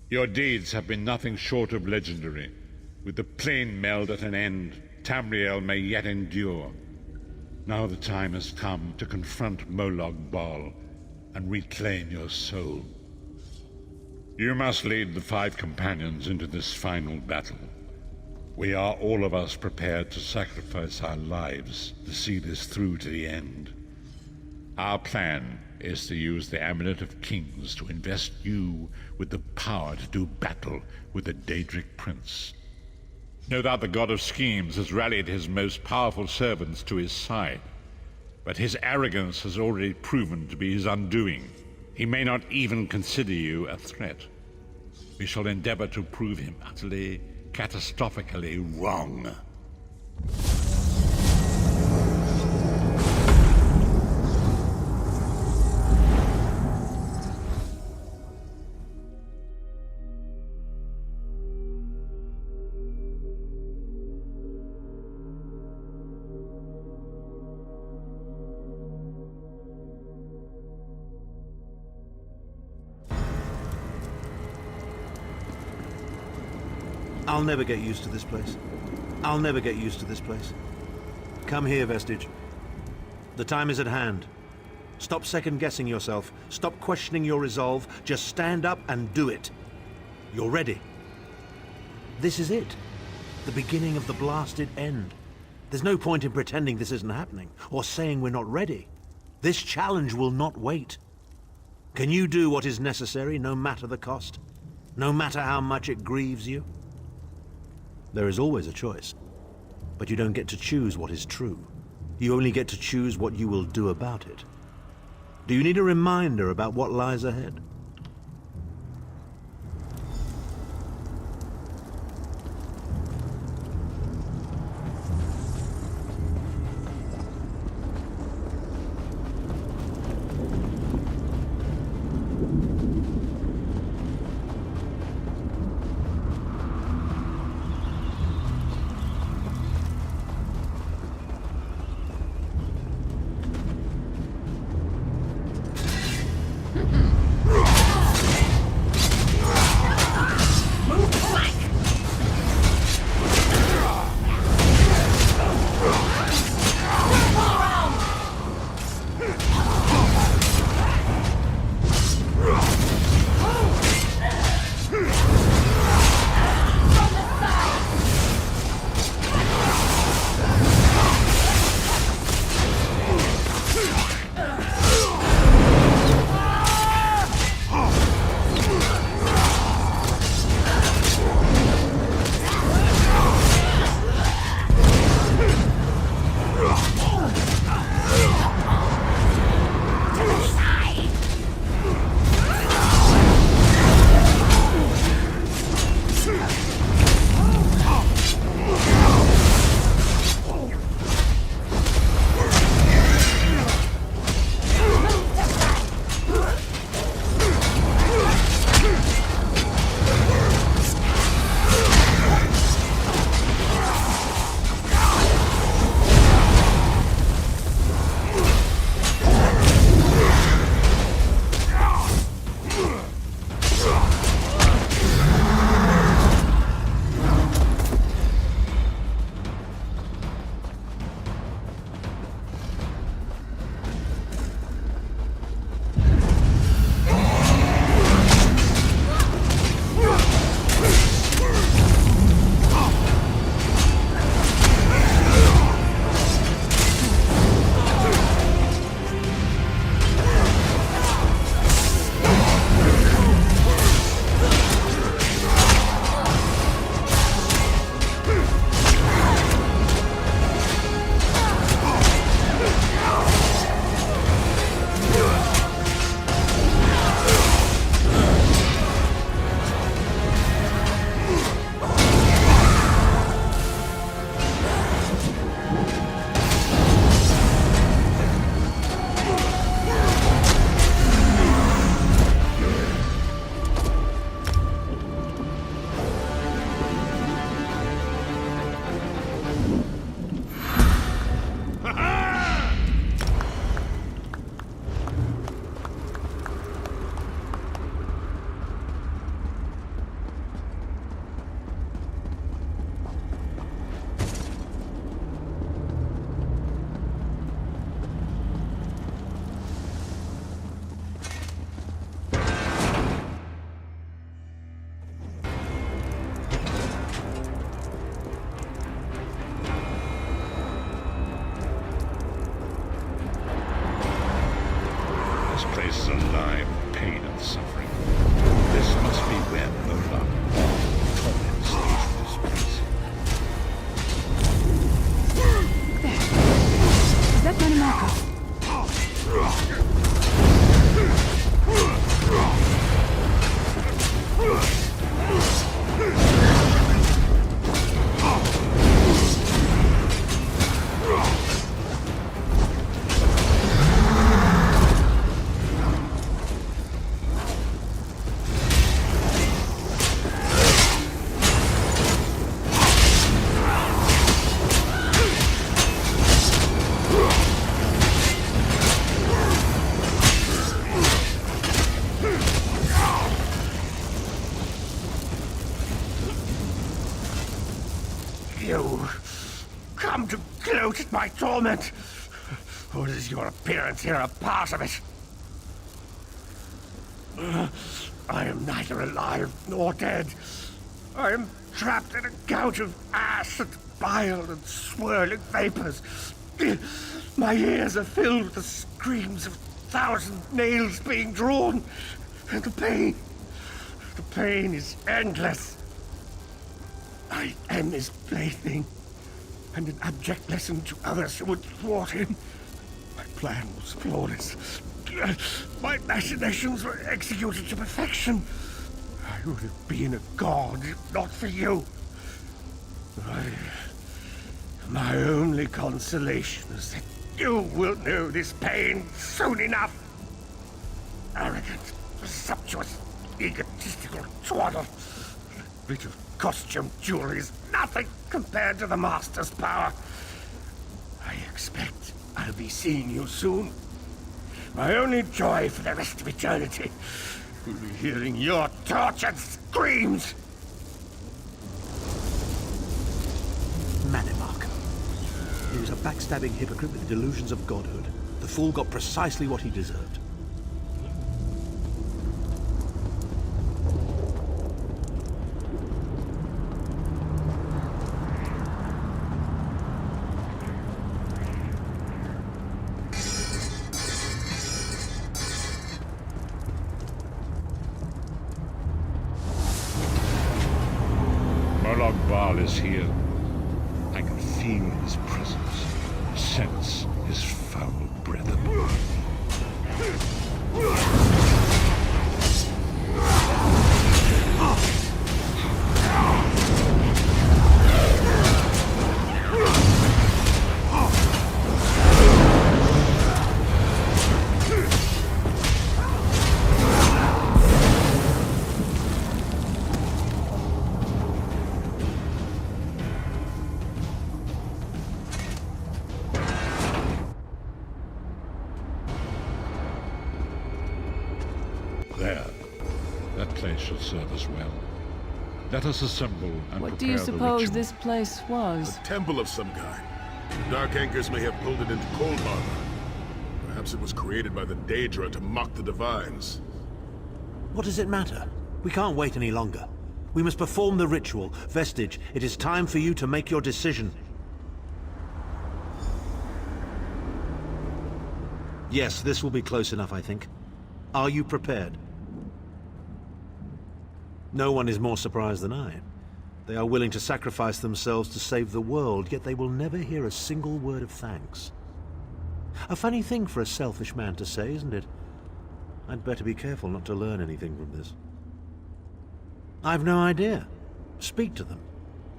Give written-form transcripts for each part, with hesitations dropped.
Your deeds have been nothing short of legendary. With the plane meld at an end, Tamriel may yet endure. Now the time has come to confront Molag Bal and reclaim your soul. You must lead the 5 companions into this final battle. We are all of us prepared to sacrifice our lives to see this through to the end. Our plan is to use the Amulet of Kings to invest you with the power to do battle with the Daedric Prince. No doubt the God of Schemes has rallied his most powerful servants to his side, but his arrogance has already proven to be his undoing. He may not even consider you a threat. We shall endeavor to prove him utterly, catastrophically wrong. I'll never get used to this place. I'll never get used to this place. Come here, Vestige. The time is at hand. Stop second-guessing yourself. Stop questioning your resolve. Just stand up and do it. You're ready. This is it. The beginning of the blasted end. There's no point in pretending this isn't happening, or saying we're not ready. This challenge will not wait. Can you do what is necessary, no matter the cost? No matter how much it grieves you? There is always a choice, but you don't get to choose what is true. You only get to choose what you will do about it. Do you need a reminder about what lies ahead? You come to gloat at my torment? Or is your appearance here a part of it? I am neither alive nor dead. I am trapped in a gout of ash and bile and swirling vapors. My ears are filled with the screams of 1,000 nails being drawn. And the pain is endless. I am his plaything, and an abject lesson to others who would thwart him. My plan was flawless. My machinations were executed to perfection. I would have been a god if not for you. My only consolation is that you will know this pain soon enough. Arrogant, presumptuous, egotistical twaddle. That bit of costume jewelry is nothing compared to the Master's power. I expect I'll be seeing you soon. My only joy for the rest of eternity will be hearing your tortured screams. Manimark. He was a backstabbing hypocrite with the delusions of godhood. The fool got precisely what he deserved. Molag Bal is here. I can feel his presence, sense his foul breath. There. That place shall serve us well. Let us assemble and What prepare do you the suppose ritual. this place was? A temple of some kind. Dark Anchors may have pulled it into Cold Harbor. Perhaps it was created by the Daedra to mock the Divines. What does it matter? We can't wait any longer. We must perform the ritual. Vestige, it is time for you to make your decision. Yes, this will be close enough, I think. Are you prepared? No one is more surprised than I. They are willing to sacrifice themselves to save the world, yet they will never hear a single word of thanks. A funny thing for a selfish man to say, isn't it? I'd better be careful not to learn anything from this. I've no idea. Speak to them.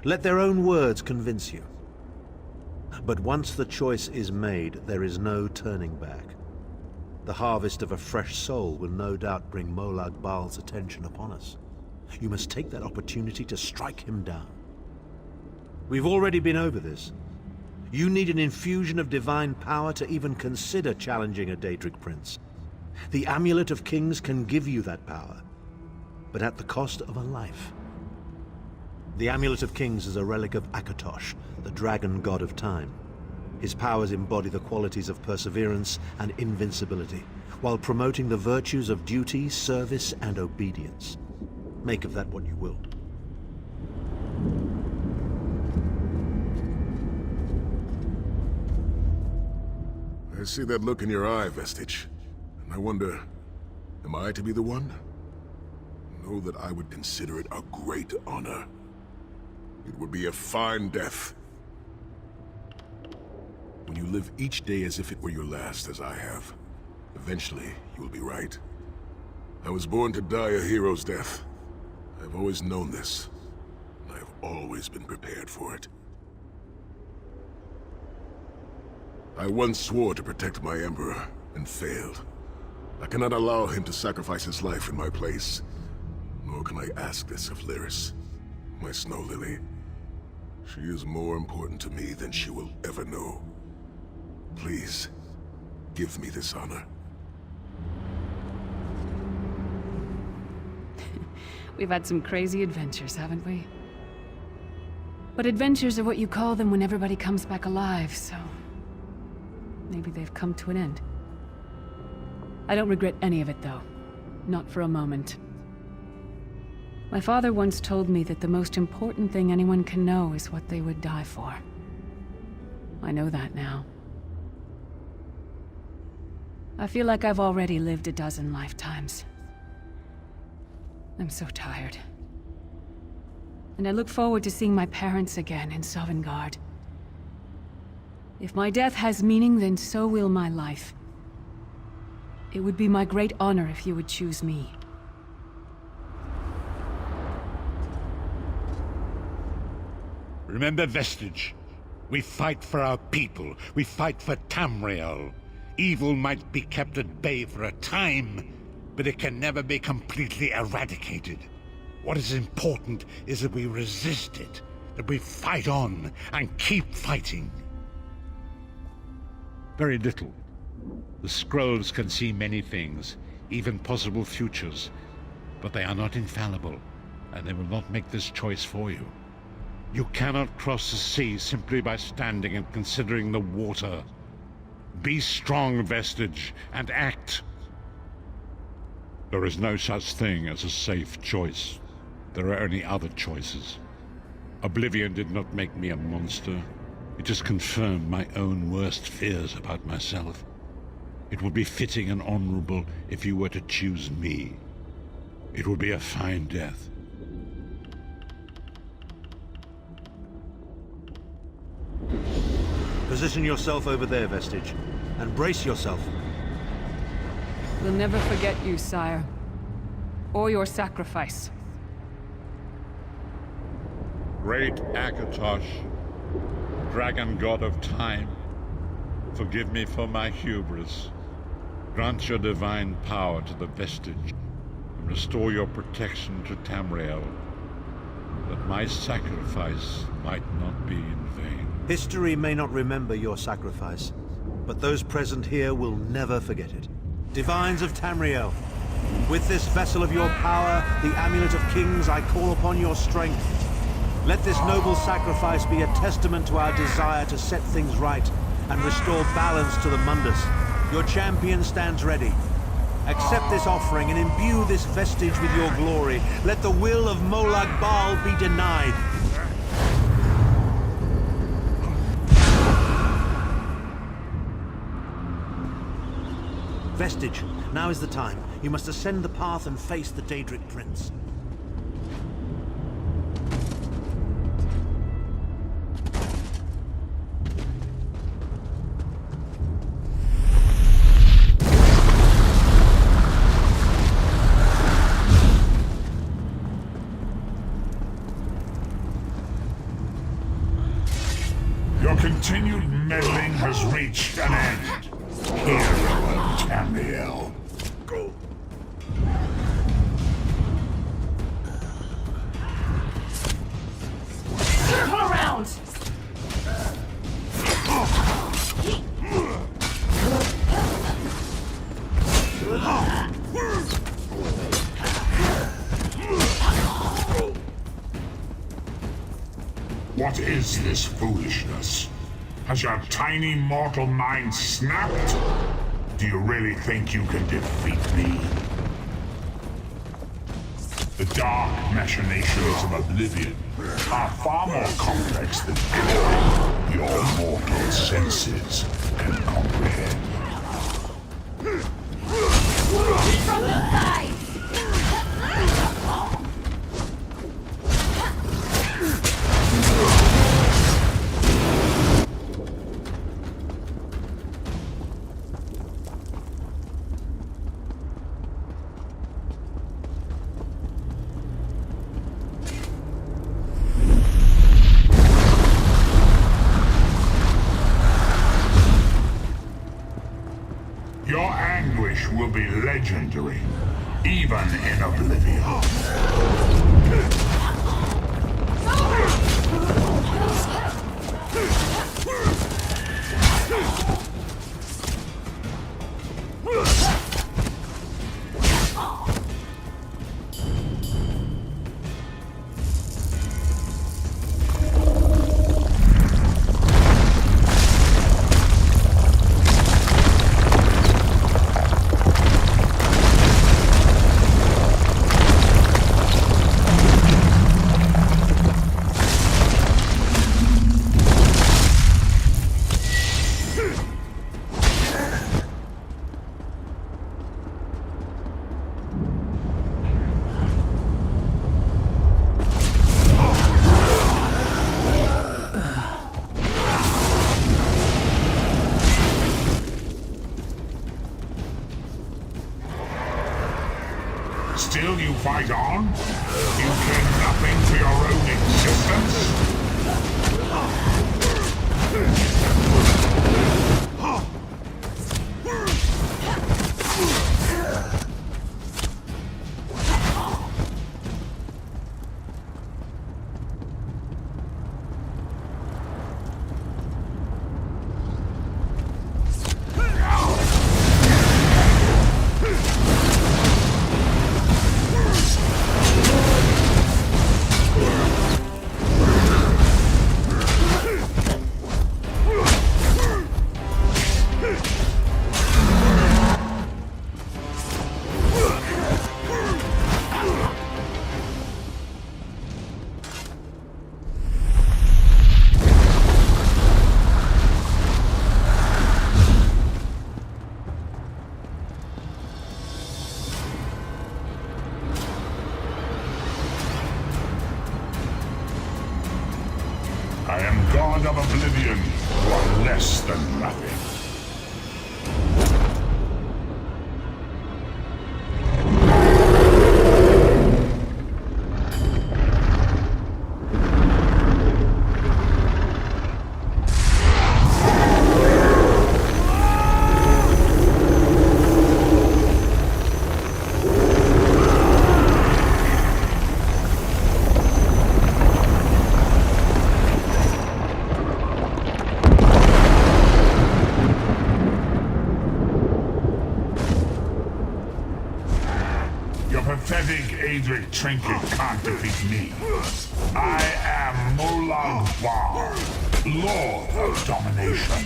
Let their own words convince you. But once the choice is made, there is no turning back. The harvest of a fresh soul will no doubt bring Molag Bal's attention upon us. You must take that opportunity to strike him down. We've already been over this. You need an infusion of divine power to even consider challenging a Daedric prince. The Amulet of Kings can give you that power, but at the cost of a life. The Amulet of Kings is a relic of Akatosh, the dragon god of time. His powers embody the qualities of perseverance and invincibility, while promoting the virtues of duty, service, and obedience. Make of that what you will. I see that look in your eye, Vestige. And I wonder, am I to be the one? Know that I would consider it a great honor. It would be a fine death. When you live each day as if it were your last, as I have, eventually you will be right. I was born to die a hero's death. I've always known this, and I've always been prepared for it. I once swore to protect my Emperor, and failed. I cannot allow him to sacrifice his life in my place. Nor can I ask this of Lyris, my snow lily. She is more important to me than she will ever know. Please, give me this honor. We've had some crazy adventures, haven't we? But adventures are what you call them when everybody comes back alive, so... maybe they've come to an end. I don't regret any of it, though. Not for a moment. My father once told me that the most important thing anyone can know is what they would die for. I know that now. I feel like I've already lived a dozen lifetimes. I'm so tired. And I look forward to seeing my parents again in Sovngarde. If my death has meaning, then so will my life. It would be my great honor if you would choose me. Remember Vestige. We fight for our people. We fight for Tamriel. Evil might be kept at bay for a time, but it can never be completely eradicated. What is important is that we resist it, that we fight on and keep fighting. Very little. The scrolls can see many things, even possible futures, but they are not infallible, and they will not make this choice for you. You cannot cross the sea simply by standing and considering the water. Be strong, Vestige, and act. There is no such thing as a safe choice. There are only other choices. Oblivion did not make me a monster. It just confirmed my own worst fears about myself. It would be fitting and honorable if you were to choose me. It would be a fine death. Position yourself over there, Vestige, and brace yourself. We'll never forget you, sire. Or your sacrifice. Great Akatosh, dragon god of time, forgive me for my hubris. Grant your divine power to the Vestige, and restore your protection to Tamriel, that my sacrifice might not be in vain. History may not remember your sacrifice, but those present here will never forget it. Divines of Tamriel, with this vessel of your power, the Amulet of Kings, I call upon your strength. Let this noble sacrifice be a testament to our desire to set things right and restore balance to the Mundus. Your champion stands ready. Accept this offering and imbue this vestige with your glory. Let the will of Molag Bal be denied. Vestige, now is the time. You must ascend the path and face the Daedric Prince. Your continued meddling has reached an end. Hero of Tamriel. Circle around! What is this foolishness? Has your tiny mortal mind snapped? Do you really think you can defeat me? The dark machinations of Oblivion are far more complex than anything your mortal senses can comprehend. From the side! Your anguish will be legendary, even in Oblivion. fight on? You care nothing for your own existence? I am God of Oblivion, you are less than nothing. Your pathetic Aedric trinket can't defeat me. I am Molag Bal, Lord of Domination.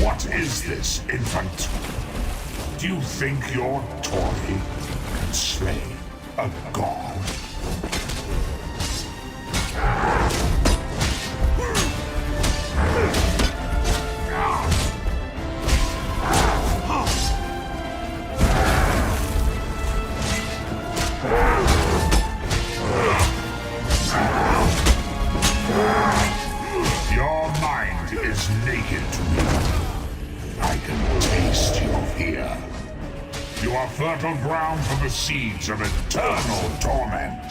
What is this, infant? Do you think your toy can slay a god? Your mind is naked to me. I can taste your fear. You are fertile ground for the seeds of eternal torment.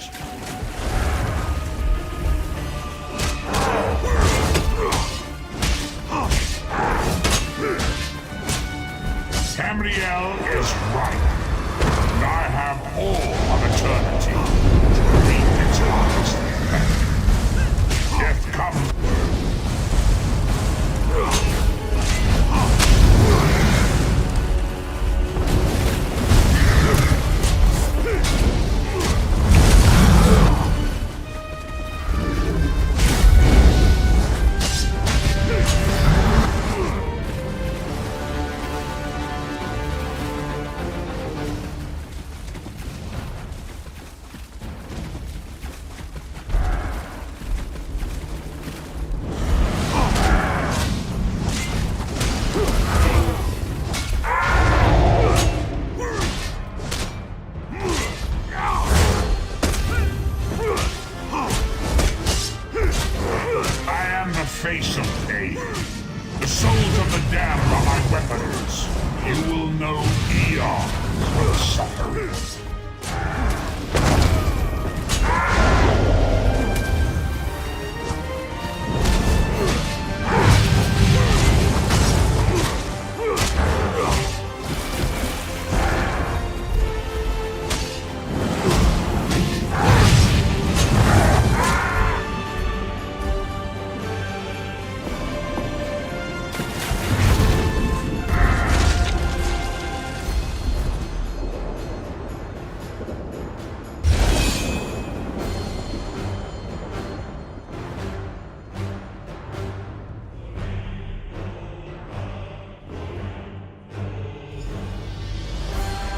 Tamriel is right, and I have all of eternity to reap its harvest. Death comes. Face of pain. The souls of the damned are my weapons. You will know eons of suffering.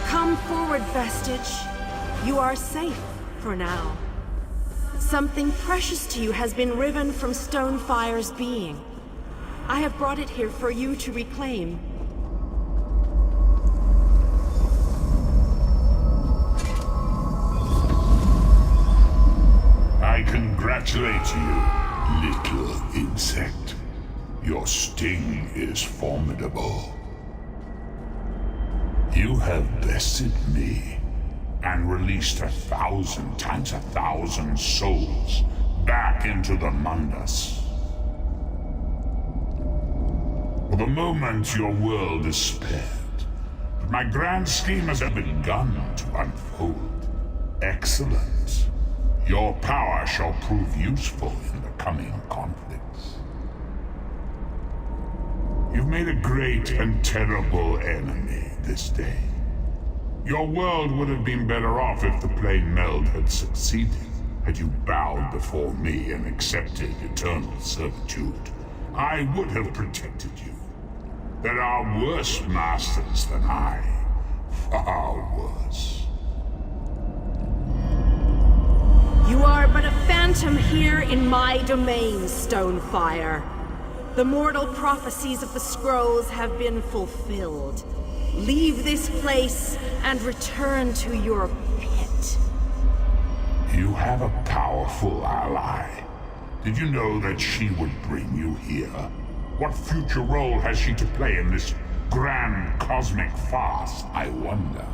Come forward, Vestige. You are safe for now. Something precious to you has been riven from Stonefire's being. I have brought it here for you to reclaim. I congratulate you, little Your sting is formidable. You have bested me and released 1,000 times 1,000 souls back into the Mundus. For the moment, your world is spared, but my grand scheme has begun to unfold. Excellent. Your power shall prove useful in the coming conflicts. You've made a great and terrible enemy this day. Your world would have been better off if the plane meld had succeeded, had you bowed before me and accepted eternal servitude. I would have protected you. There are worse masters than I. Far worse. You are but a phantom here in my domain, Stonefire. The mortal prophecies of the scrolls have been fulfilled. Leave this place and return to your pit. You have a powerful ally. Did you know that she would bring you here? What future role has she to play in this grand cosmic farce, I wonder?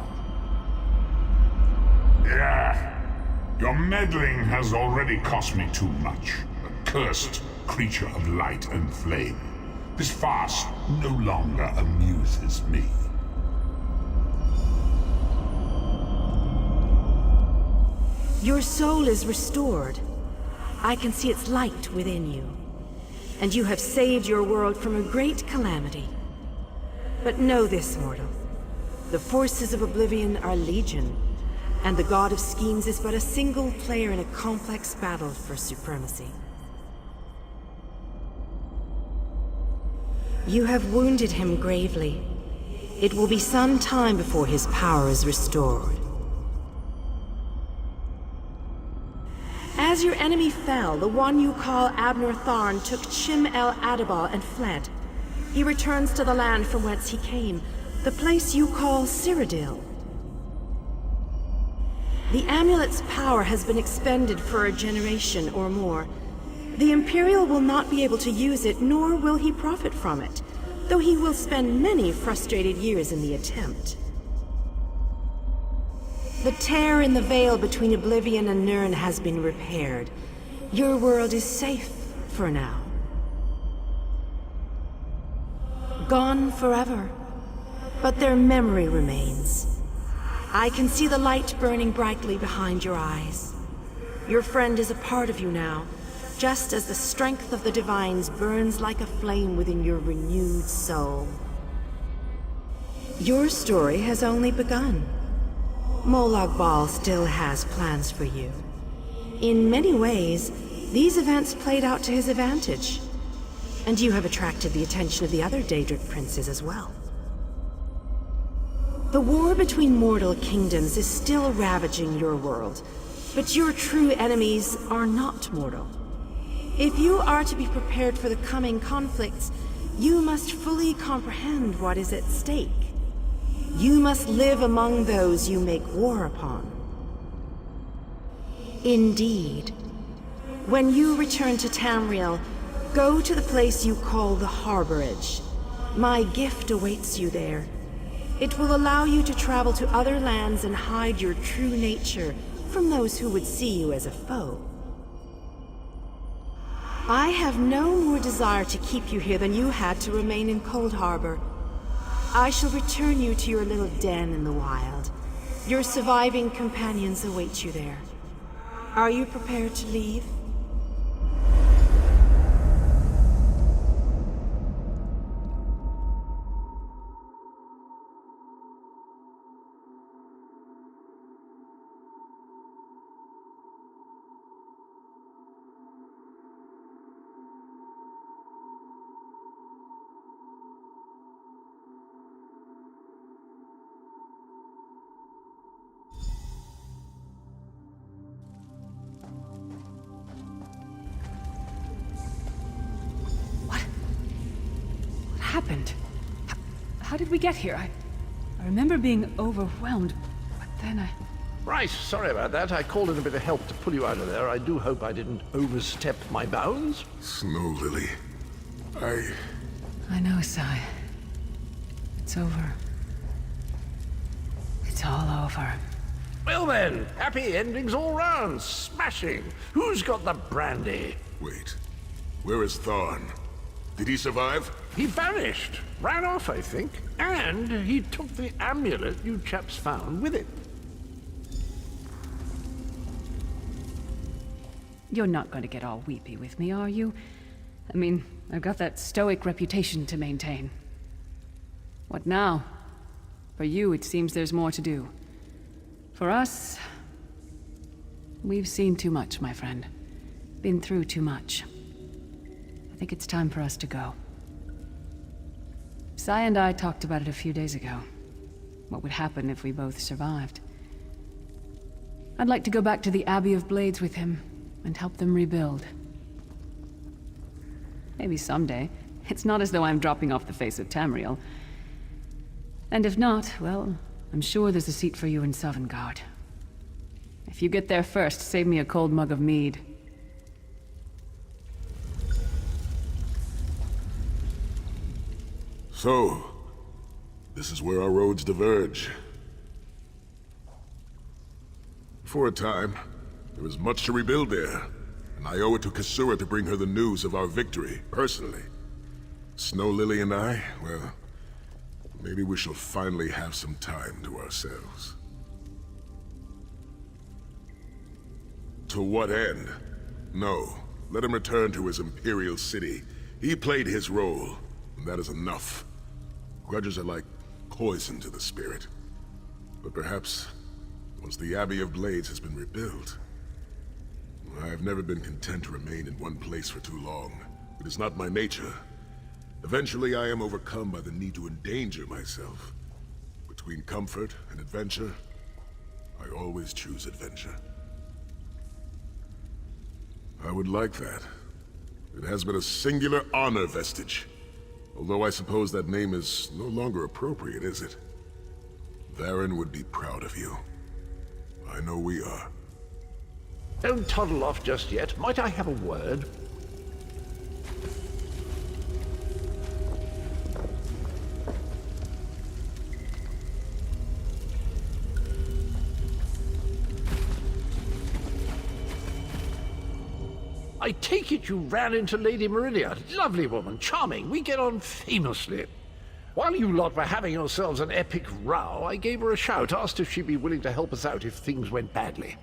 Yeah, your meddling has already cost me too much. A cursed creature of light and flame. This farce no longer amuses me. Your soul is restored. I can see its light within you. And you have saved your world from a great calamity. But know this, mortal. The forces of Oblivion are legion, and the God of Schemes is but a single player in a complex battle for supremacy. You have wounded him gravely. It will be some time before his power is restored. As your enemy fell, the one you call Abnor Tharn took Chim El Adabal and fled. He returns to the land from whence he came, the place you call Cyrodiil. The amulet's power has been expended for a generation or more. The Imperial will not be able to use it, nor will he profit from it, though he will spend many frustrated years in the attempt. The tear in the veil between Oblivion and Nirn has been repaired. Your world is safe for now. Gone forever, but their memory remains. I can see the light burning brightly behind your eyes. Your friend is a part of you now, just as the strength of the Divines burns like a flame within your renewed soul. Your story has only begun. Molag Bal still has plans for you. In many ways, these events played out to his advantage. And you have attracted the attention of the other Daedric princes as well. The war between mortal kingdoms is still ravaging your world, but your true enemies are not mortal. If you are to be prepared for the coming conflicts, you must fully comprehend what is at stake. You must live among those you make war upon. Indeed. When you return to Tamriel, go to the place you call the Harborage. My gift awaits you there. It will allow you to travel to other lands and hide your true nature from those who would see you as a foe. I have no more desire to keep you here than you had to remain in Cold Harbor. I shall return you to your little den in the wild. Your surviving companions await you there. Are you prepared to leave? Happened? How did we get here? I remember being overwhelmed, but then I... Right, sorry about that. I called in a bit of help to pull you out of there. I do hope I didn't overstep my bounds. Snow Lily. I know, Sai. It's over. It's all over. Well then, happy endings all round. Smashing. Who's got the brandy? Wait. Where is Tharn? Did he survive? He vanished. Ran off, I think. And he took the amulet you chaps found with it. You're not going to get all weepy with me, are you? I mean, I've got that stoic reputation to maintain. What now? For you, it seems there's more to do. For us, we've seen too much, my friend. Been through too much. I think it's time for us to go. Sai and I talked about it a few days ago. What would happen if we both survived. I'd like to go back to the Abbey of Blades with him, and help them rebuild. Maybe someday. It's not as though I'm dropping off the face of Tamriel. And if not, well, I'm sure there's a seat for you in Sovngarde. If you get there first, save me a cold mug of mead. So, this is where our roads diverge. For a time, there was much to rebuild there, and I owe it to Kasura to bring her the news of our victory, personally. Snow Lily and I, well, maybe we shall finally have some time to ourselves. To what end? No, let him return to his Imperial city. He played his role, and that is enough. Grudges are like poison to the spirit. But perhaps, once the Abbey of Blades has been rebuilt, I have never been content to remain in one place for too long. It is not my nature. Eventually, I am overcome by the need to endanger myself. Between comfort and adventure, I always choose adventure. I would like that. It has been a singular honor, Vestige. Although I suppose that name is no longer appropriate, is it? Varen would be proud of you. I know we are. Don't toddle off just yet. Might I have a word? I take it you ran into Lady Meridia. Lovely woman, charming. We get on famously. While you lot were having yourselves an epic row, I gave her a shout, asked if she'd be willing to help us out if things went badly.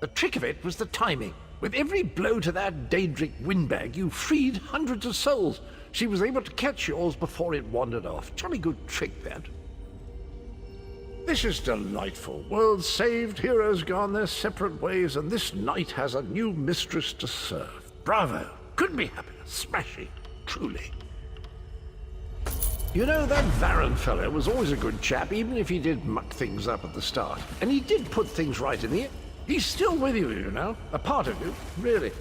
The trick of it was the timing. With every blow to that Daedric windbag, you freed hundreds of souls. She was able to catch yours before it wandered off. Jolly good trick, that. This is delightful. World saved, heroes gone their separate ways, and this knight has a new mistress to serve. Bravo. Couldn't be happier. Smashing. Truly. You know, that Varen fellow was always a good chap, even if he did muck things up at the start. And he did put things right in the end. He's still with you, you know. A part of you, really.